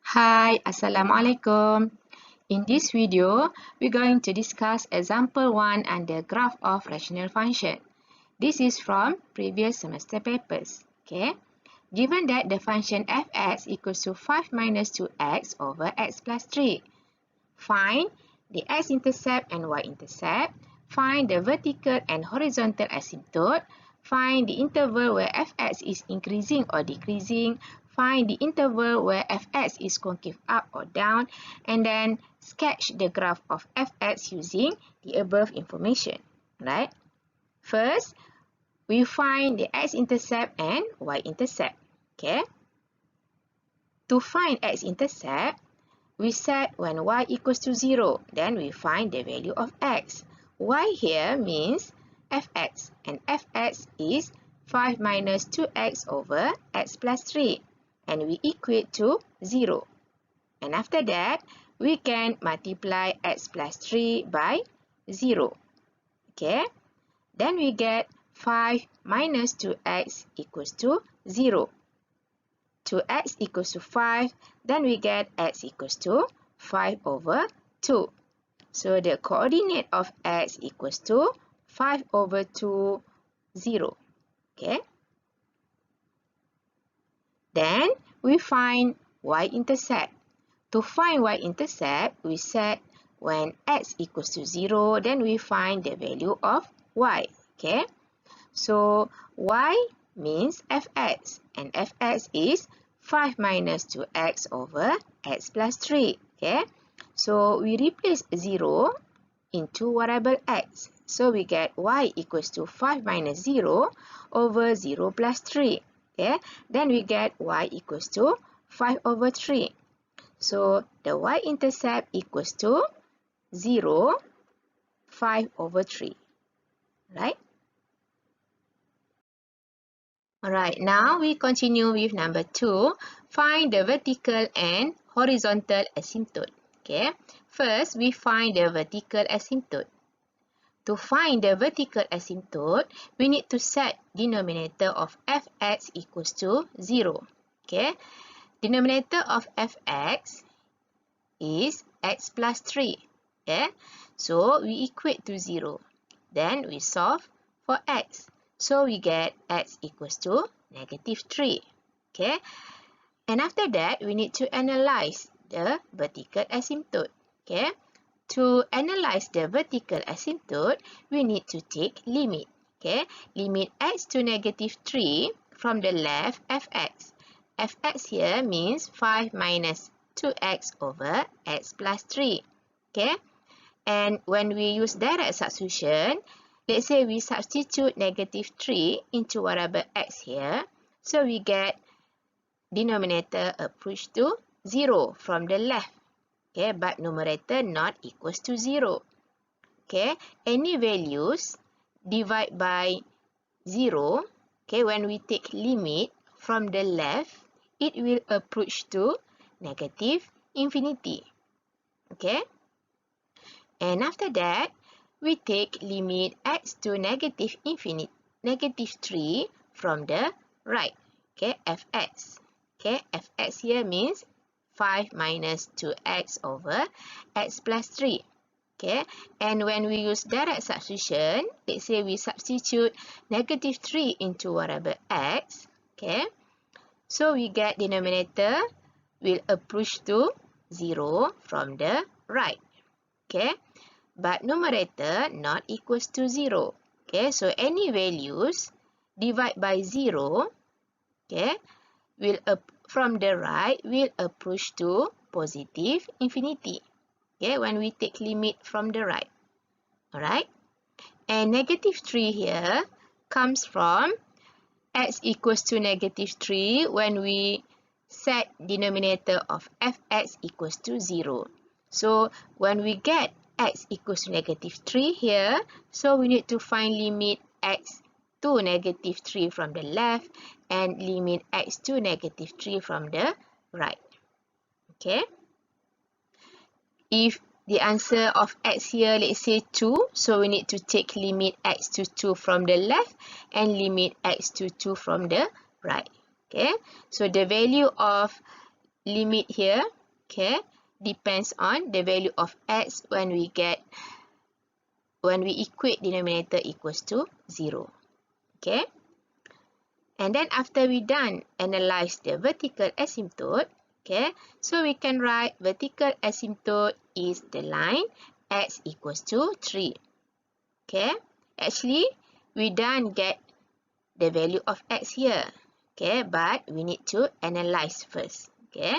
Hi, Assalamualaikum. In this video, we're going to discuss example 1 under graph of rational function. This is from previous semester papers. Okay. Given that the function fx equals to 5 minus 2x over x plus 3. Find the x-intercept and y-intercept. Find the vertical and horizontal asymptote. Find the interval where fx is increasing or decreasing. Find the interval where fx is concave up or down. And then sketch the graph of fx using the above information. Right? First, we find the x-intercept and y-intercept. Okay? To find x-intercept, we set when y equals to 0, then we find the value of x. Y here means fx, and fx is 5 minus 2x over x plus 3, and we equate to 0. And after that, we can multiply x plus 3 by 0. Okay? Then we get 5 minus 2x equals to 0. 2x equals to 5, then we get x equals to 5 over 2. So the coordinate of x equals to 5 over 2, 0. Okay. Then we find y-intercept. To find y-intercept, we set when x equals to 0, then we find the value of y. Okay. So y means fx, and fx is 5 minus 2x over x plus 3. Okay, so we replace 0 into variable x. So we get y equals to 5 minus 0 over 0 plus 3. Okay, then we get y equals to 5 over 3. So the y-intercept equals to 0, 5 over 3. Right? Alright, now we continue with number 2. Find the vertical and horizontal asymptote. Okay, first we find the vertical asymptote. To find the vertical asymptote, we need to set denominator of fx equals to 0. Okay, denominator of fx is x plus 3. Okay, so we equate to 0. Then we solve for x. So we get x equals to negative 3. Okay. And after that, we need to analyze the vertical asymptote. Okay. To analyze the vertical asymptote, we need to take limit. Okay. Limit x to negative 3 from the left fx. Fx here means 5 minus 2x over x plus 3. Okay. And when we use direct substitution, let's say we substitute negative 3 into variable x here. So we get denominator approach to 0 from the left. Okay, but numerator not equals to 0. Okay, any values divide by 0. Okay, when we take limit from the left, it will approach to negative infinity. Okay. And after that, we take limit x to negative infinity, negative 3 from the right. Okay, fx. Okay, fx here means 5 minus 2x over x plus 3. Okay, and when we use direct substitution, let's say we substitute negative 3 into variable x. Okay, so we get denominator will approach to 0 from the right. Okay, but numerator not equals to 0. Okay, so any values divide by 0, okay, will from the right will approach to positive infinity. Okay, when we take limit from the right. Alright, and negative 3 here comes from x equals to negative 3 when we set denominator of fx equals to 0. So when we get x equals to negative 3 here, so we need to find limit x to negative 3 from the left and limit x to negative 3 from the right. Okay. If the answer of x here, let's say 2, so we need to take limit x to 2 from the left and limit x to 2 from the right. Okay. So the value of limit here, okay, depends on the value of x when we equate denominator equals to 0. Okay. And then after we done analyze the vertical asymptote, okay, so we can write vertical asymptote is the line x equals to 3. Okay. Actually, we done get the value of x here. Okay, but we need to analyze first. Okay.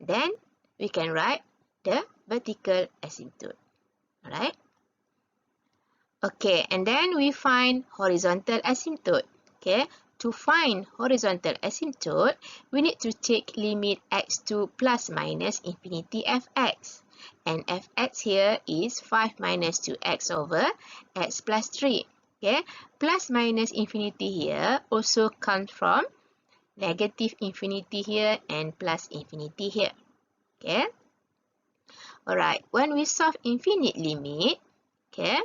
Then we can write the vertical asymptote. Alright. Okay, and then we find horizontal asymptote. Okay, to find horizontal asymptote, we need to take limit x to plus minus infinity fx. And fx here is 5 minus 2x over x plus 3. Okay, plus minus infinity here also comes from negative infinity here and plus infinity here. Okay. Alright, when we solve infinite limit, okay,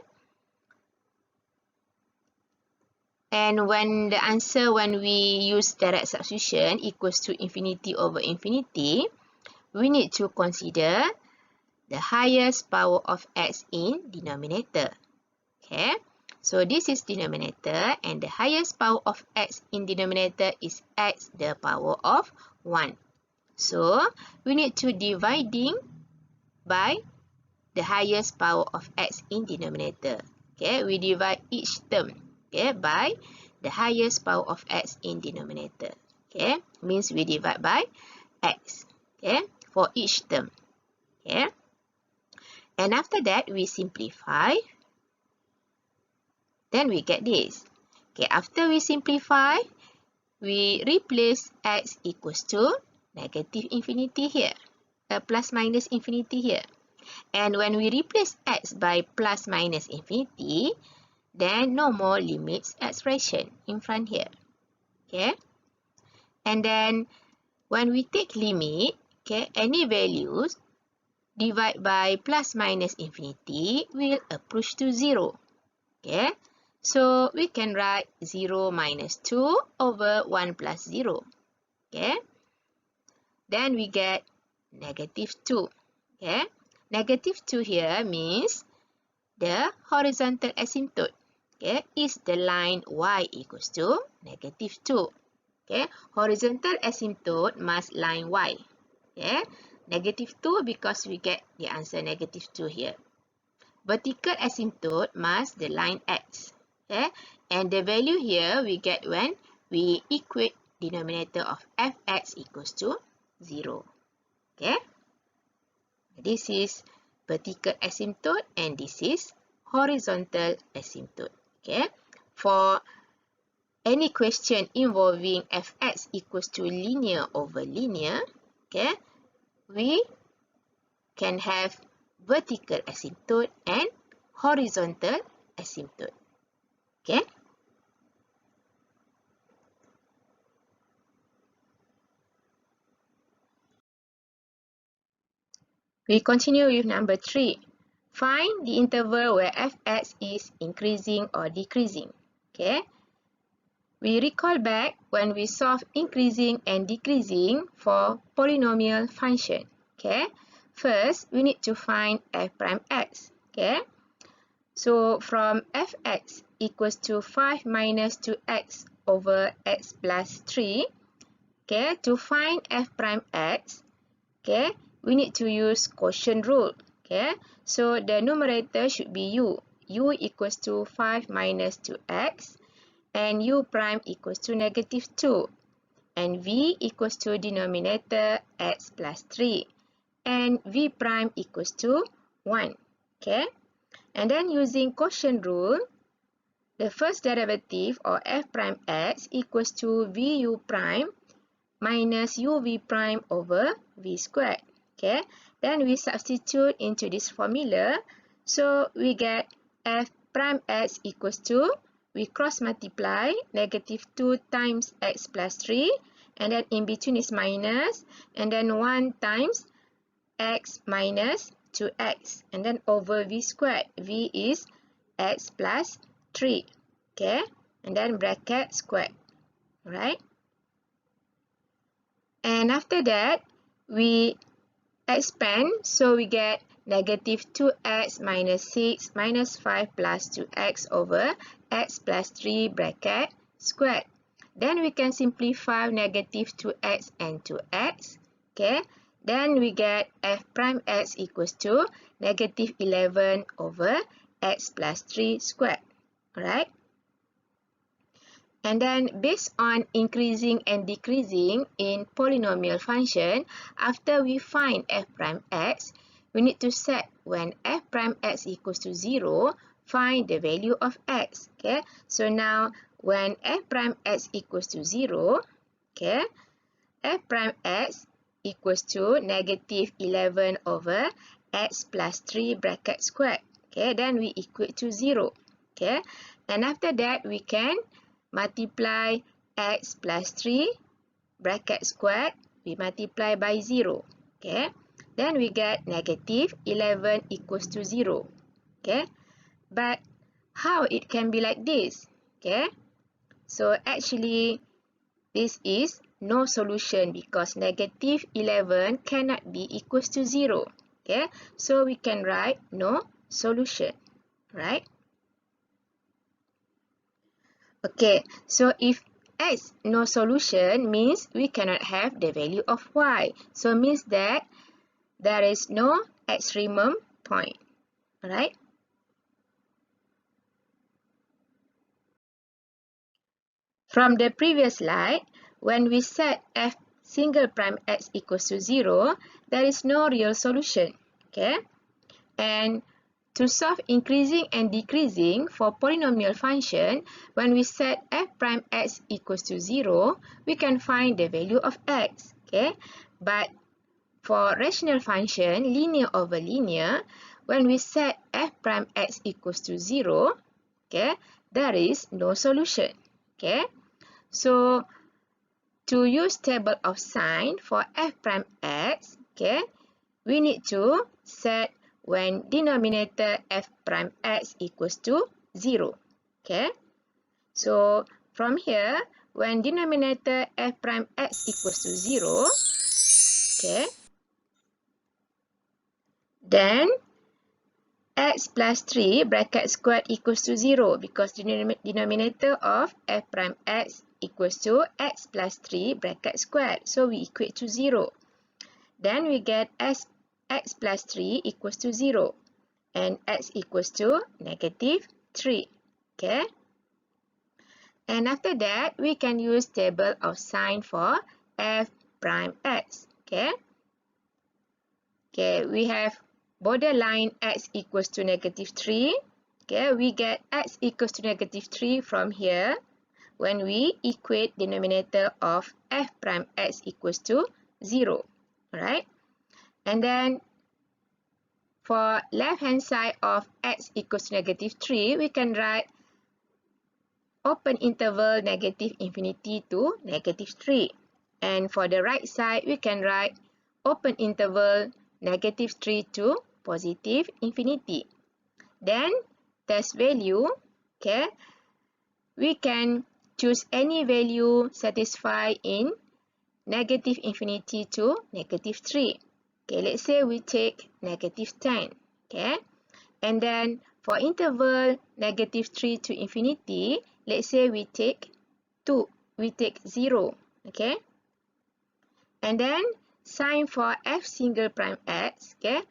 and when the answer when we use direct substitution equals to infinity over infinity, we need to consider the highest power of x in denominator. Okay, so this is denominator and the highest power of x in denominator is x the power of 1. So we need to dividing by the highest power of x in denominator. Okay, we divide each term, okay, by the highest power of x in denominator. Okay, means we divide by x, okay, for each term. Okay, and after that we simplify, then we get this. Okay, after we simplify, we replace x equals to negative infinity here, plus minus infinity here. And when we replace x by plus minus infinity, then no more limits expression in front here. Okay. And then when we take limit, okay, any values divide by plus minus infinity will approach to 0. Okay. So we can write 0 minus 2 over 1 plus 0. Okay. Then we get negative 2. Okay. Negative 2 here means the horizontal asymptote, okay, is the line y equals to negative 2. Okay, horizontal asymptote must line y. Okay, negative 2 because we get the answer negative 2 here. Vertical asymptote must the line x. Okay, and the value here we get when we equate denominator of fx equals to 0. Okay. This is vertical asymptote and this is horizontal asymptote. Okay. For any question involving fx equals to linear over linear, okay, we can have vertical asymptote and horizontal asymptote. Okay. We continue with number 3. Find the interval where fx is increasing or decreasing. Okay. We recall back when we solve increasing and decreasing for polynomial function. Okay. First, we need to find f prime x. Okay. So from fx equals to 5 minus 2x over x plus 3. Okay. To find f prime x, okay, we need to use quotient rule. Okay, so the numerator should be u. U equals to 5 minus 2x and u prime equals to negative 2 and v equals to denominator x plus 3 and v prime equals to 1. Okay, and then using quotient rule, the first derivative or f prime x equals to vu prime minus uv prime over v squared. Okay, then we substitute into this formula. So we get f prime x equals to, we cross multiply negative 2 times x plus 3 and then in between is minus and then 1 times x minus 2x and then over v squared. V is x plus 3. Okay, and then bracket squared. Right. And after that, we expand, so we get negative 2x minus 6 minus 5 plus 2x over x plus 3 bracket squared. Then we can simplify negative 2x and 2x. Okay. Then we get f prime x equals to negative 11 over x plus 3 squared. Alright. And then based on increasing and decreasing in polynomial function, after we find f prime x, we need to set when f prime x equals to 0, find the value of x. Okay. So now when f prime x equals to 0, okay, f prime x equals to negative 11 over x plus 3 bracket squared. Okay, then we equate to 0. Okay, and after that we can multiply x plus 3 bracket squared, we multiply by 0. Okay, then we get negative 11 equals to 0. Okay, but how it can be like this? Okay, so actually this is no solution because negative 11 cannot be equals to 0. Okay, so we can write no solution, right? Okay, so if x no solution means we cannot have the value of y. So means that there is no extremum point, alright? From the previous slide, when we set f single prime x equals to 0, there is no real solution, okay? And to solve increasing and decreasing for polynomial function, when we set f prime x equals to 0, we can find the value of x, okay? But for rational function, linear over linear, when we set f prime x equals to 0, okay, there is no solution, okay? So, to use table of sign for f prime x, okay, we need to set when denominator f prime x equals to 0, okay? So, from here, when denominator f prime x equals to 0, okay, then x plus 3 bracket squared equals to 0 because the denominator of f prime x equals to x plus 3 bracket squared. So we equate to 0. Then we get x plus 3 equals to 0 and x equals to negative 3. Okay. And after that, we can use table of sign for f prime x. Okay. Okay, we have borderline x equals to negative 3. Okay, we get x equals to negative 3 from here when we equate denominator of f prime x equals to 0. Alright? And then for left hand side of x equals to negative 3, we can write open interval negative infinity to negative 3. And for the right side, we can write open interval negative 3 to positive infinity. Then test value, okay, we can choose any value satisfy in negative infinity to negative 3. Okay, let's say we take negative 10. Okay, and then for interval negative 3 to infinity, let's say we take 2, we take 0. Okay, and then sign for f single prime x, okay,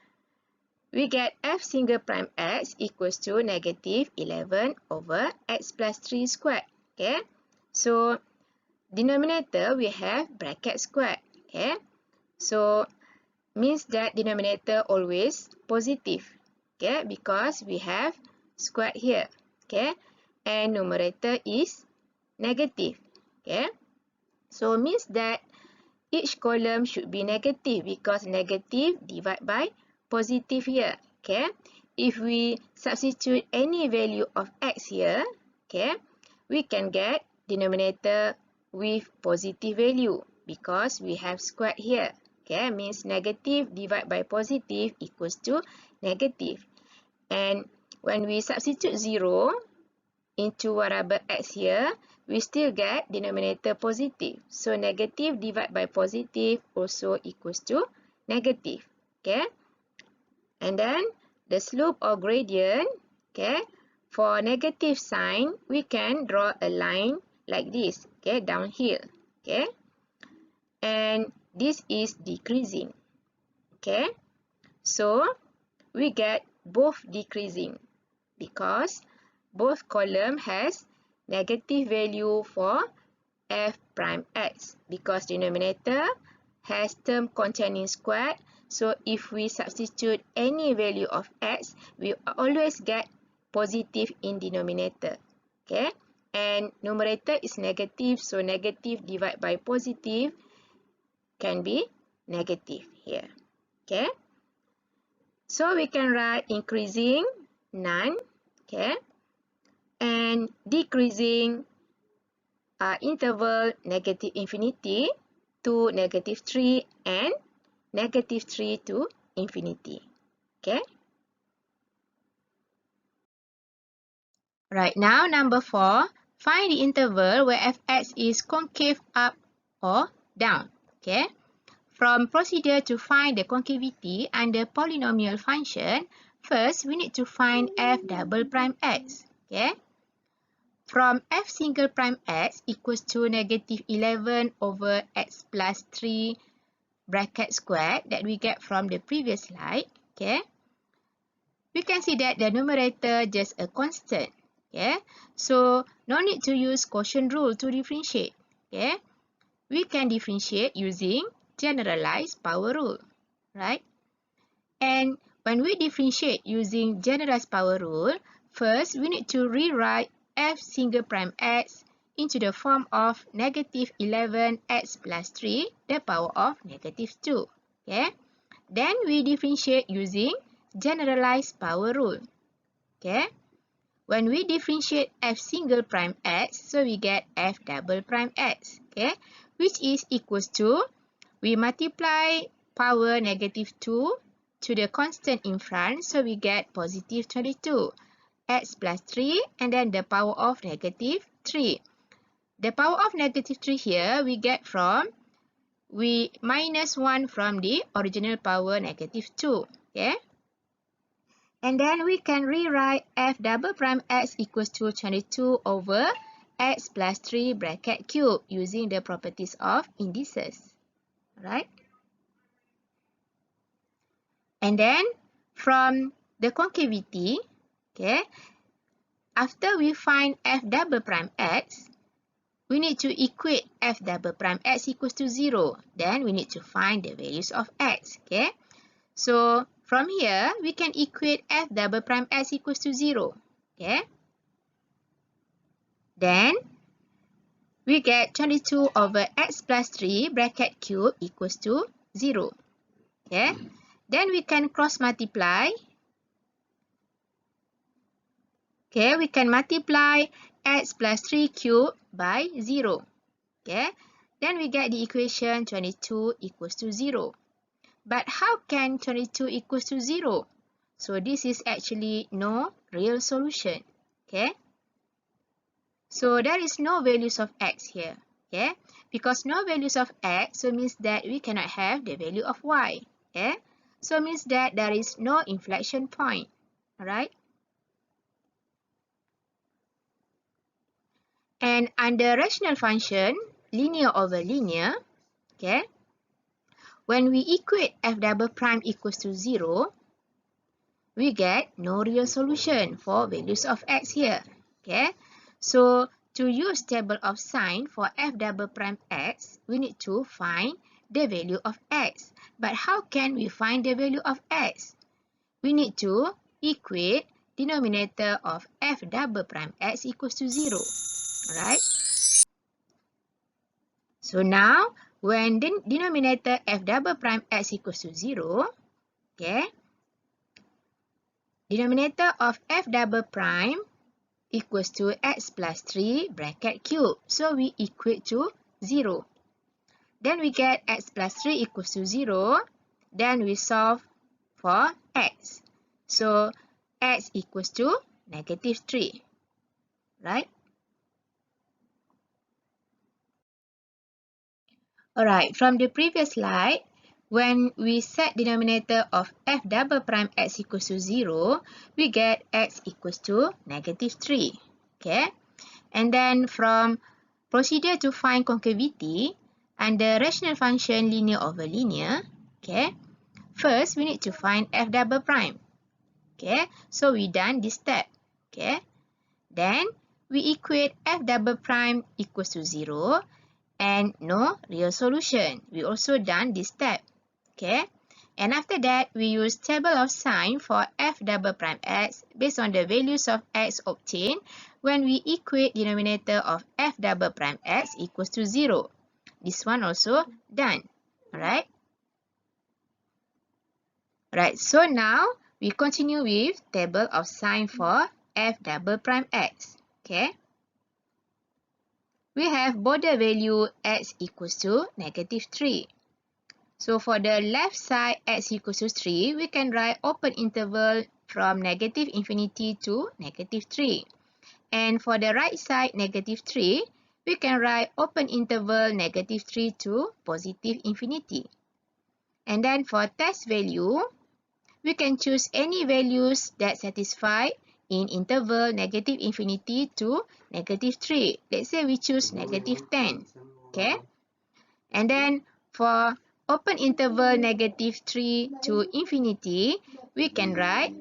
we get f single prime x equals to negative 11 over x plus 3 squared. Okay, so denominator we have bracket squared. Okay, so means that denominator always positive. Okay, because we have squared here. Okay, and numerator is negative. Okay, so means that each column should be negative because negative divided by positive here. Okay, if we substitute any value of x here, okay, we can get denominator with positive value because we have squared here. Okay, means negative divided by positive equals to negative. And when we substitute 0 into variable x here, we still get denominator positive. So negative divided by positive also equals to negative. Okay. And then the slope or gradient, okay, for negative sign, we can draw a line like this, okay, downhill, okay, and this is decreasing, okay. So we get both decreasing because both column has negative value for f prime x because denominator has term containing squared. So if we substitute any value of x, we always get positive in denominator. Okay, and numerator is negative, so negative divided by positive can be negative here. Okay, so we can write increasing none, okay, and decreasing interval negative infinity to negative 3 and negative 3 to infinity. Okay. Right now, number 4, find the interval where fx is concave up or down. Okay. From procedure to find the concavity under polynomial function, first we need to find f double prime x. Okay. From f single prime x equals to negative 11 over x plus 3 bracket squared that we get from the previous slide, okay, we can see that the numerator just a constant, okay, so no need to use quotient rule to differentiate, okay, we can differentiate using generalized power rule, right? And when we differentiate using generalized power rule, first we need to rewrite f single prime x into the form of negative 11x plus 3, the power of negative 2. Okay? Then we differentiate using generalized power rule. Okay? When we differentiate f single prime x, so we get f double prime x. Okay? Which is equals to, we multiply power negative 2 to the constant in front, so we get positive 22. X plus 3 and then the power of negative 3. The power of negative 3 here we get from, we minus 1 from the original power negative 2. Okay? And then we can rewrite f double prime x equals to 22 over x plus 3 bracket cube using the properties of indices. Right? And then from the concavity, okay, after we find f double prime x, we need to equate f double prime x equals to 0. Then we need to find the values of x. Okay. So from here, we can equate f double prime x equals to 0. Okay. Then we get 22 over x plus 3 bracket cube equals to 0. Okay. Then we can cross multiply. Okay, we can multiply x plus 3 cube by 0. Okay, then we get the equation 22 equals to 0. But how can 22 equals to 0? So this is actually no real solution. Okay, so there is no values of x here. Okay, because no values of x, so means that we cannot have the value of y. Okay, so means that there is no inflection point. Alright. And under rational function, linear over linear, okay, when we equate f double prime equals to 0, we get no real solution for values of x here. Okay, so to use table of sign for f double prime x, we need to find the value of x. But how can we find the value of x? We need to equate denominator of f double prime x equals to 0. Alright. So now, when the denominator f double prime x equals to 0, okay, denominator of f double prime equals to x plus 3 bracket cube. So we equate to 0. Then we get x plus 3 equals to 0. Then we solve for x. So x equals to negative 3. Right? Alright, from the previous slide, when we set denominator of f double prime x equals to 0, we get x equals to -3. Okay? And then from procedure to find concavity under rational function linear over linear, okay? First, we need to find f double prime. Okay? So we done this step. Okay? Then we equate f double prime equals to 0 and no real solution. We also done this step. Okay? And after that, we use table of sign for f double prime x based on the values of x obtained when we equate denominator of f double prime x equals to 0. This one also done. Alright? Right, so now we continue with table of sign for f double prime x. Okay? We have border value x equals to -3. So for the left side x equals to 3, we can write open interval from -infinity to -3. And for the right side -3, we can write open interval -3 to +infinity. And then for test value, we can choose any values that satisfy in interval -infinity to -3. Let's say we choose -10. Okay? And then for open interval -3 to infinity, we can write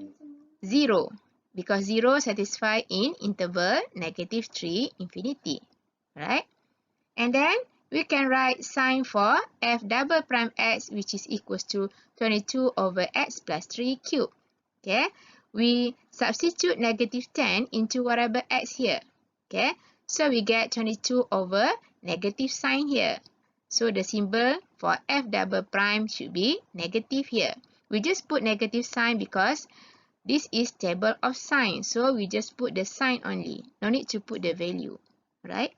0 because 0 satisfy in interval -3 infinity. Right? And then we can write sign for f double prime x, which is equals to 22 over x plus 3 cubed. Okay? We substitute -10 into variable x here. Okay? So we get 22 over negative sign here. So the symbol for f double prime should be negative here. We just put negative sign because this is table of sign. So we just put the sign only. No need to put the value. Right?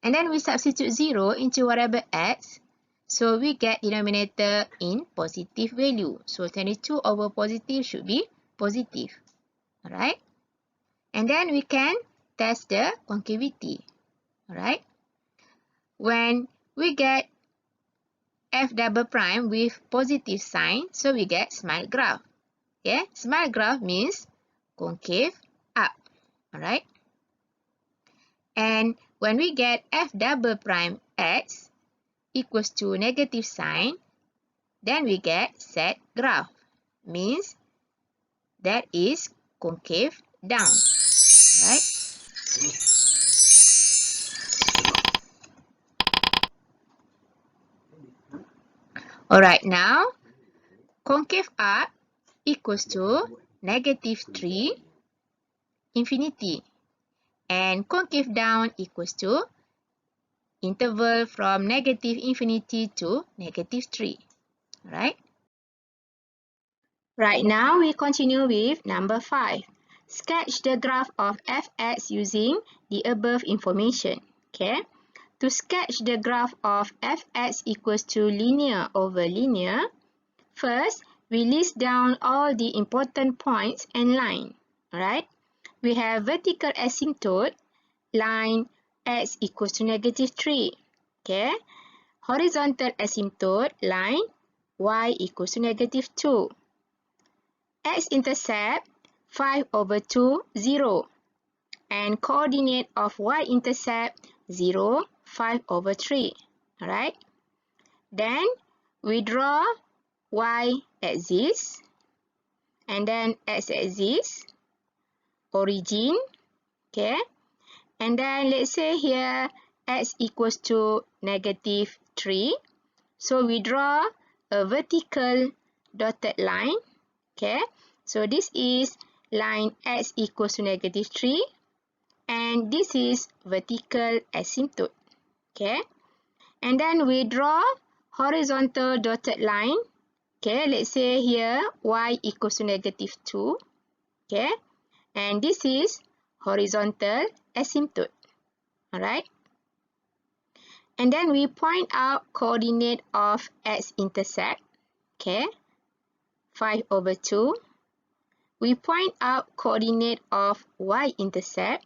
And then we substitute 0 into variable x. So we get denominator in positive value. So 22 over positive should be positive. Alright? And then we can test the concavity. Alright? When we get f double prime with positive sign, so we get smile graph. Okay? Smile graph means concave up. Alright? And when we get f double prime x equals to negative sign, then we get sad graph. Means that is concave down. Right? Alright, now concave up equals to -3 infinity. And concave down equals to interval from -infinity to -3. Right? Right now, we continue with number 5. Sketch the graph of fx using the above information. Okay? To sketch the graph of fx equals to linear over linear, first, we list down all the important points and line. Alright? We have vertical asymptote, line x equals to -3. Okay? Horizontal asymptote, line y equals to -2. X-intercept 5/2, 0. And coordinate of y-intercept 0, 5/3. Alright? Then we draw y-axis and then x-axis, origin. Okay? And then let's say here x equals to -3. So we draw a vertical dotted line. Okay? So this is line x equals to -3. And this is vertical asymptote. Okay? And then we draw horizontal dotted line. Okay, let's say here y equals to -2. Okay? And this is horizontal asymptote. Alright? And then we point out coordinate of x-intercept. Okay? 5/2. We point out coordinate of y-intercept.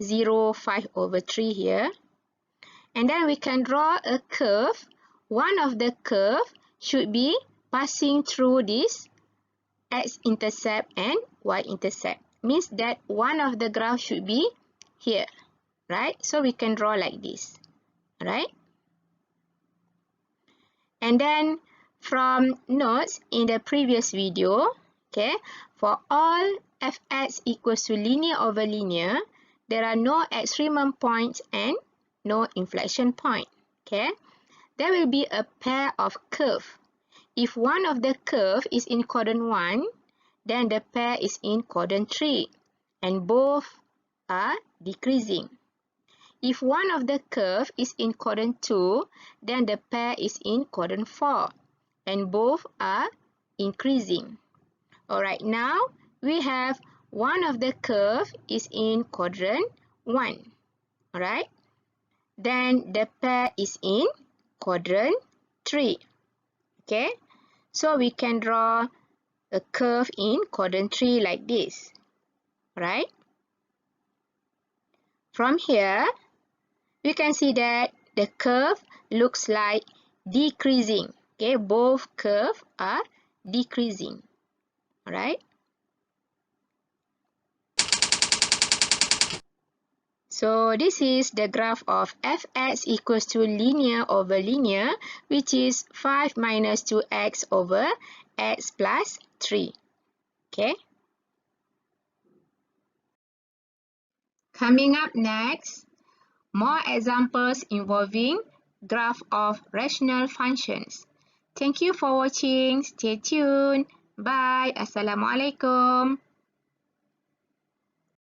0, 5/3 here. And then we can draw a curve. One of the curve should be passing through this x-intercept and y-intercept. Means that one of the graph should be here, right? So we can draw like this, right? And then from notes in the previous video, okay, for all fx equals to linear over linear, there are no extremum points and no inflection point, okay? There will be a pair of curve. If one of the curve is in quadrant 1, then the pair is in quadrant 3, and both are decreasing. If one of the curve is in quadrant 2, then the pair is in quadrant 4, and both are increasing. Alright, now we have one of the curve is in quadrant 1. Alright, then the pair is in quadrant 3. Okay, so we can draw a curve in quadrant 3 like this. Right? From here, we can see that the curve looks like decreasing. Okay, both curves are decreasing. Alright? So this is the graph of fx equals to linear over linear, which is 5 minus 2x over x plus 3. Okay? Coming up next, more examples involving graph of rational functions. Thank you for watching. Stay tuned. Bye. Assalamualaikum.